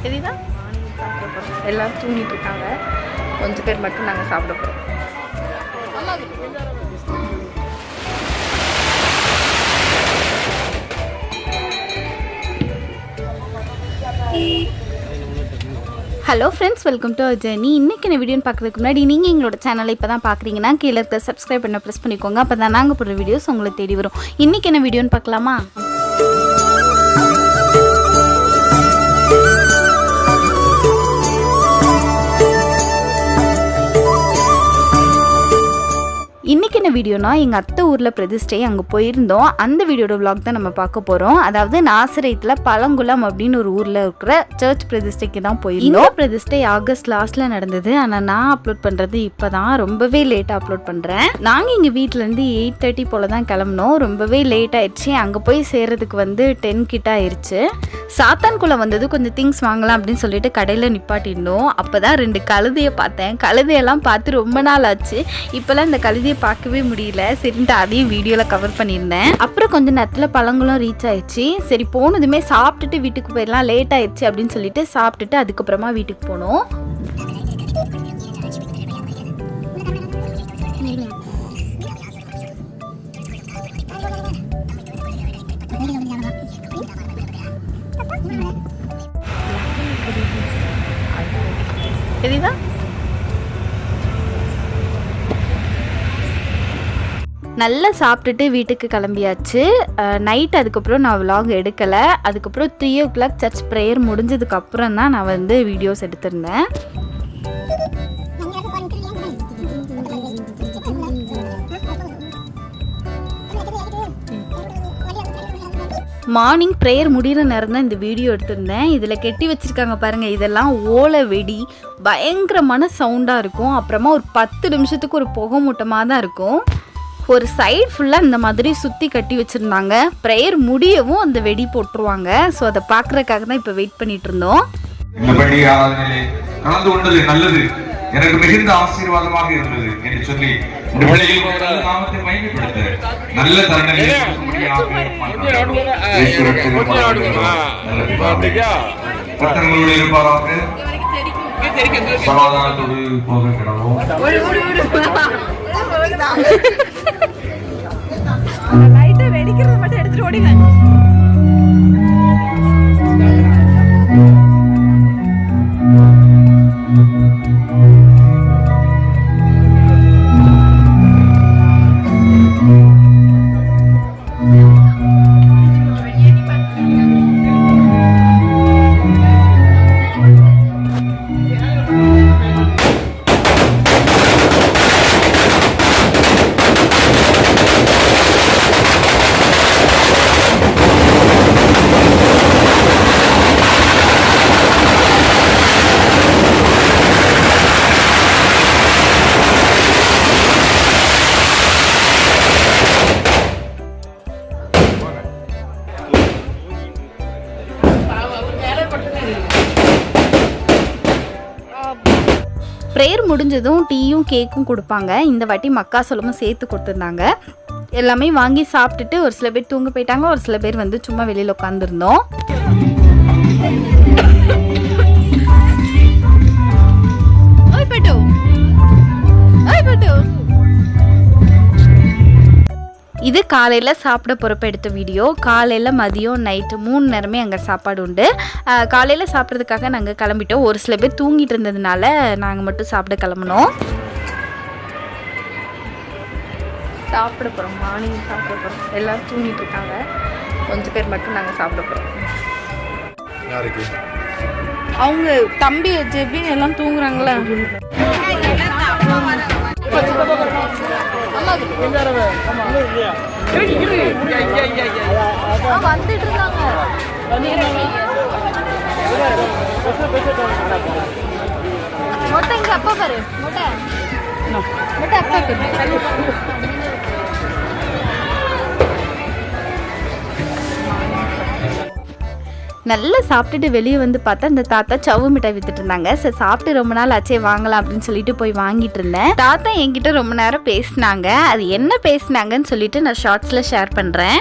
இதுதான் எல்லோரும் தூங்கிட்டு இருக்காங்க. கொஞ்சம் பேர் மட்டும் நாங்கள் சாப்பிட போகிறோம். Hello friends, welcome to our journey. இன்றைக்கி என்ன வீடியோன்னு பார்க்குறதுக்கு முன்னாடி நீங்கள் எங்களோட சேனலை இப்போ தான் பார்க்குறீங்கன்னா கீழே இருக்க சப்ஸ்கிரைப் பண்ண ப்ரெஸ் பண்ணிக்கோங்க. அப்போ தான் நாங்கள் போடுற வீடியோஸ் உங்களை தேடி வரும். இன்றைக்கி என்ன வீடியோன்னு பார்க்கலாமா? இன்றைக்கி என்ன வீடியோனா, எங்கள் அத்தை ஊரில் பிரதிஷ்டை அங்கே போயிருந்தோம். அந்த வீடியோட விளாக் தான் நம்ம பார்க்க போகிறோம். அதாவது நாசரேத்தில் பழங்குளம் அப்படின்னு ஒரு ஊரில் இருக்கிற சர்ச் பிரதிஷ்டைக்கு தான் போயிருந்தோம். இந்த பிரதிஷ்டை ஆகஸ்ட் லாஸ்ட்டில் நடந்தது. ஆனால் நான் அப்லோட் பண்ணுறது இப்போ தான் ரொம்பவே லேட்டாக அப்லோட் பண்ணுறேன். நாங்கள் எங்கள் வீட்டிலேருந்து 8:30 போல் தான் கிளம்பினோம். ரொம்பவே லேட் ஆயிடுச்சு. அங்கே போய் சேர்றதுக்கு 10 கிட்ட ஆயிடுச்சு. சாத்தான்குள்ளே வந்தது கொஞ்சம் திங்ஸ் வாங்கலாம் அப்படின்னு சொல்லிட்டு கடையில் நிப்பாட்டியிருந்தோம். அப்போ தான் 2 கழுதையை பார்த்தேன். கழுதையெல்லாம் பார்த்து ரொம்ப நாள் ஆச்சு. இப்போல்லாம் இந்த கழுதையை பார்க்கவே முடியல. சரின்ட்டு அதையும் வீடியோவில் கவர் பண்ணியிருந்தேன். அப்புறம் கொஞ்சம் நேரத்தில் பழங்களும் ரீச் ஆயிடுச்சு. சரி, போனதுமே சாப்பிட்டுட்டு வீட்டுக்கு போயிடலாம், லேட் ஆயிடுச்சு அப்படின்னு சொல்லிட்டு சாப்பிட்டுட்டு அதுக்கப்புறமா வீட்டுக்கு போனோம். எதுதான் நல்லா சாப்பிட்டுட்டு வீட்டுக்கு கிளம்பியாச்சு. நைட் அதுக்கப்புறம் நான் விலாக் எடுக்கலை. அதுக்கப்புறம் 3 o'clock சர்ச் ப்ரேயர் முடிஞ்சதுக்கப்புறம் தான் நான் வீடியோஸ் எடுத்திருந்தேன். மார்னிங் ப்ரேயர் முடிகிற நேரம் தான் இந்த வீடியோ எடுத்திருந்தேன். இதில் கெட்டி வச்சுருக்காங்க பாருங்கள், இதெல்லாம் ஓலை வெடி. பயங்கரமான சவுண்டாக இருக்கும். அப்புறமா ஒரு 10 நிமிஷத்துக்கு ஒரு புகை மூட்டமாக தான் இருக்கும். ஒரு சைடு ஃபுல்லாக இந்த மாதிரி சுற்றி கட்டி வச்சுருந்தாங்க. ப்ரேயர் முடியவும் அந்த வெடி போட்டுருவாங்க. ஸோ அதை பார்க்குறதுக்காக தான் இப்போ வெயிட் பண்ணிட்டு இருந்தோம். கலந்து கொண்டது நல்லது, எனக்கு மிகுந்த ஆசீர்வாதமாக இருந்தது என்று சொல்லி நாமத்தை மகிமைப்படுத்த நல்ல தருணங்களை இருப்பாராக. சமாதானத்தோடு போக கிடவோம். லைட்டை வெடிக்கிறத மட்டும் எடுத்துட்டு ஓடிங்க. ப்ரேயர் முடிஞ்சதும் டீயும் கேக்கும் கொடுப்பாங்க. இந்த வாட்டி மக்காசோளமும் சேர்த்து கொடுத்துருந்தாங்க. எல்லாமே வாங்கி சாப்பிட்டுட்டு ஒரு சில பேர் தூங்க போயிட்டாங்க. ஒரு சில பேர் சும்மா வெளியில் உட்காந்துருந்தோம். இது காலையில் சாப்பிட பொறுப்பு எடுத்த வீடியோ. காலையில், மதியம், நைட்டு 3 நேரமே அங்கே சாப்பாடு உண்டு. காலையில் சாப்பிட்றதுக்காக நாங்கள் கிளம்பிட்டோம். ஒரு சில பேர் தூங்கிட்டு இருந்ததுனால நாங்கள் மட்டும் சாப்பிட கிளம்பினோம். சாப்பிட போகிறோம், மார்னிங் சாப்பிட போகிறோம். எல்லோரும் தூங்கிட்டு இருக்காங்க. கொஞ்சம் பேர் மட்டும் நாங்கள் சாப்பிட போகிறோம். அவங்க தம்பி ஜெபின் எல்லாம் தூங்குறாங்களே. வந்துட்டு இருக்காங்க. மொட்டை இங்க அப்பா பாரு. மொட்டை அப்பா பாரு. நல்லா சாப்பிட்டுட்டு வெளியே பார்த்தா இந்த தாத்தா சவ்வு மிட்டாய் வித்துட்டு இருந்தாங்க. சரி, சாப்பிட்டு ரொம்ப நாள் ஆச்சே வாங்கலாம் அப்படின்னு சொல்லிட்டு போய் வாங்கிட்டு இருந்தேன். தாத்தா என்கிட்ட ரொம்ப நேரம் பேசினாங்க. அது என்ன பேசினாங்கன்னு சொல்லிட்டு நான் ஷார்ட்ஸில் ஷேர் பண்ணுறேன்.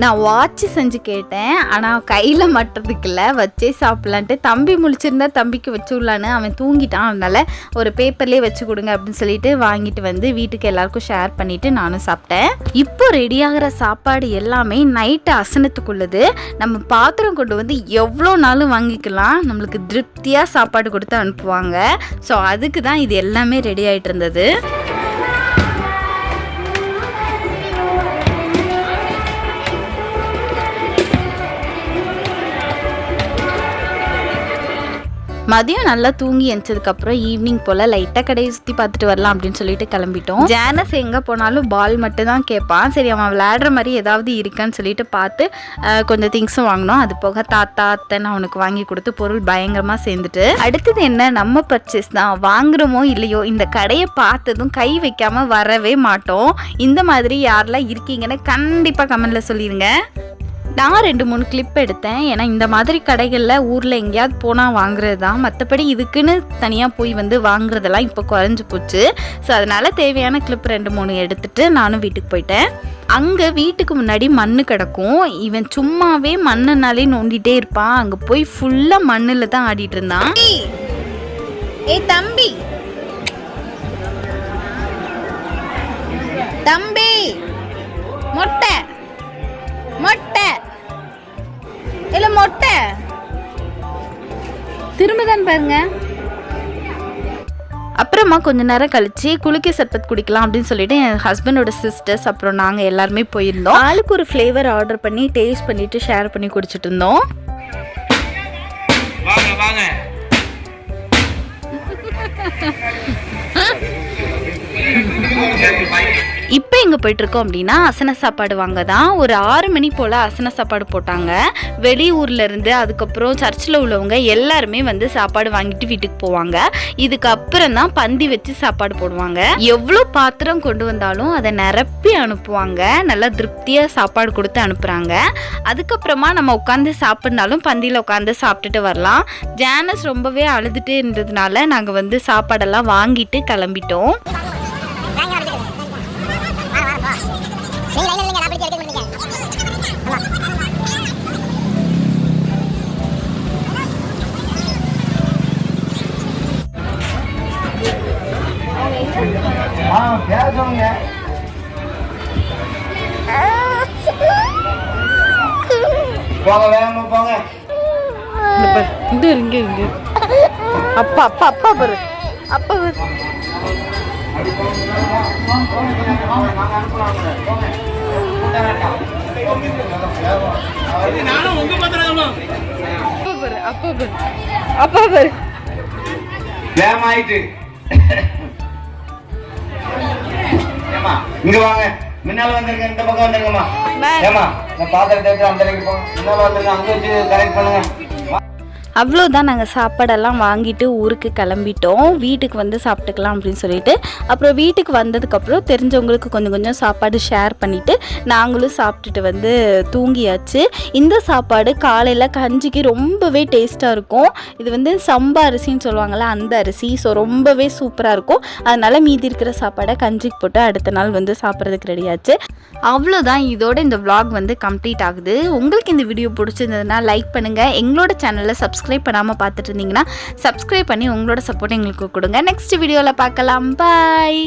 நான் வாட்ச் செஞ்சு கேட்டேன், ஆனால் கையில் மாட்டுறதுக்கு இல்லை, வச்சே சாப்பிட்லான்ட்டு. தம்பி முழிச்சிருந்தா தம்பிக்கு வச்சு விடலான்னு, அவன் தூங்கிட்டான். அதனால் ஒரு பேப்பர்லேயே வச்சு கொடுங்க அப்படின்னு சொல்லிட்டு வாங்கிட்டு வந்து வீட்டுக்கு எல்லாருக்கும் ஷேர் பண்ணிவிட்டு நானும் சாப்பிட்டேன். இப்போ ரெடியாகிற சாப்பாடு எல்லாமே நைட்டு அசனத்துக்குள்ளது. நம்ம பாத்திரம் கொண்டு வந்து எவ்வளோ நாளும் வாங்கிக்கலாம், நம்மளுக்கு திருப்தியாக சாப்பாடு கொடுத்து அனுப்புவாங்க. ஸோ அதுக்கு தான் இது எல்லாமே ரெடி ஆகிட்டு இருந்தது. மதியம் நல்லா தூங்கி எழுந்ததுக்கப்புறம் ஈவினிங் போல் லைட்டாக கடையை சுற்றி பார்த்துட்டு வரலாம் அப்படின்னு சொல்லிட்டு கிளம்பிட்டோம். ஜானஸ் எங்கே போனாலும் பால் மட்டும் தான் கேட்பான். சரி அவன் விளையாடுற மாதிரி ஏதாவது இருக்கான்னு சொல்லிட்டு பார்த்து கொஞ்சம் திங்ஸும் வாங்கினோம். அது போக தாத்தா அத்தைன்னு அவனுக்கு வாங்கி கொடுத்து பொருள் பயங்கரமாக சேர்ந்துட்டு, அடுத்தது என்ன நம்ம பர்ச்சேஸ் தான். வாங்குறோமோ இல்லையோ இந்த கடையை பார்த்ததும் கை வைக்காமல் வரவே மாட்டோம். இந்த மாதிரி யாரெல்லாம் இருக்கீங்கன்னு கண்டிப்பாக கமெண்டில் சொல்லிடுங்க. நான் 2-3 கிளிப் எடுத்தேன். ஏன்னா இந்த மாதிரி கடைகளில் ஊரில் எங்கேயாவது போனால் வாங்குறது தான், மற்றபடி இதுக்குன்னு தனியாக போய் வந்து வாங்குறதெல்லாம் இப்போ குறைஞ்சி போச்சு. ஸோ அதனால் தேவையான கிளிப் 2-3 எடுத்துகிட்டு நானும் வீட்டுக்கு போயிட்டேன். அங்கே வீட்டுக்கு முன்னாடி மண் கிடக்கும். இவன் சும்மாவே மண்ணுனாலே நோண்டிகிட்டே இருப்பான். அங்கே போய் ஃபுல்லாக மண்ணில் தான் ஆடிட்டு இருந்தான். ஏய் தம்பி, தம்பி, மொட்டை மொட்டை இல்ல மொட்டை திரும்பதான் பாருங்க. அப்புறமா கொஞ்ச நேரம் கழிச்சு குலுக்கி சர்பத் குடிக்கலாம் அப்படின்னு சொல்லிட்டு என் ஹஸ்பண்டோட சிஸ்டர்ஸ் அப்புறம் நாங்கள் எல்லாருமே போயிருந்தோம். ஆளுக்கு ஒரு ஃப்ளேவர் ஆர்டர் பண்ணி டேஸ்ட் பண்ணிட்டு ஷேர் பண்ணி குடிச்சிட்டு இருந்தோம். இப்போ எங்கே போயிட்டுருக்கோம் அப்படின்னா அசன சாப்பாடு வாங்க தான். ஒரு 6 மணி போல் அசன சாப்பாடு போட்டாங்க. வெளியூர்லேருந்து அதுக்கப்புறம் சர்ச்சில் உள்ளவங்க எல்லாருமே வந்து சாப்பாடு வாங்கிட்டு வீட்டுக்கு போவாங்க. இதுக்கப்புறம் தான் பந்தி வச்சு சாப்பாடு போடுவாங்க. எவ்வளோ பாத்திரம் கொண்டு வந்தாலும் அதை நிரப்பி அனுப்புவாங்க. நல்லா திருப்தியாக சாப்பாடு கொடுத்து அனுப்புகிறாங்க. அதுக்கப்புறமா நம்ம உட்காந்து சாப்பிட்னாலும் பந்தியில் உட்காந்து சாப்பிட்டுட்டு வரலாம். ஜானஸ் ரொம்பவே அழுதுகிட்டே இருந்ததுனால நாங்கள் வந்து சாப்பாடெல்லாம் வாங்கிட்டு கிளம்பிட்டோம். அப்பா அப்பா அப்பா பாரு, அப்பா பாரு. அப்பா பாரு இங்க வாங்க, முன்னால வந்திருக்க, இந்த பக்கம் வந்திருக்கமா. ஏமா நான் பாத்திரத்தை அந்த போங்க, முன்னால வந்திருக்க, அங்க வச்சு கரெக்ட் பண்ணுங்க. அவ்வளோதான். நாங்கள் சாப்பாடெல்லாம் வாங்கிட்டு ஊருக்கு கிளம்பிட்டோம். வீட்டுக்கு வந்து சாப்பிட்டுக்கலாம் அப்படின்னு சொல்லிட்டு அப்புறம் வீட்டுக்கு வந்ததுக்கப்புறம் தெரிஞ்சவங்களுக்கு கொஞ்சம் கொஞ்சம் சாப்பாடு ஷேர் பண்ணிவிட்டு நாங்களும் சாப்பிட்டுட்டு வந்து தூங்கியாச்சு. இந்த சாப்பாடு காலையில் கஞ்சிக்கு ரொம்பவே டேஸ்ட்டாக இருக்கும். இது வந்து சம்பா அரிசின்னு சொல்லுவாங்கள்ல, அந்த அரிசி. ஸோ ரொம்பவே சூப்பராக இருக்கும். அதனால் மீதி இருக்கிற சாப்பாடை கஞ்சிக்கு போட்டு அடுத்த நாள் வந்து சாப்பிட்றதுக்கு ரெடியாச்சு. அவ்வளோதான். இதோட இந்த vlog வந்து கம்ப்ளீட் ஆகுது. உங்களுக்கு இந்த வீடியோ பிடிச்சிருந்ததுன்னா லைக் பண்ணுங்கள். எங்களோட சேனலில் சப்ஸ்கிரைப் பண்ணாமல் பார்த்துட்டு இருந்தீங்கன்னா சப்ஸ்கிரைப் பண்ணி உங்களோட சப்போர்ட் எங்களுக்கு கொடுங்க. நெக்ஸ்ட் வீடியோவில் பார்க்கலாம். பாய்.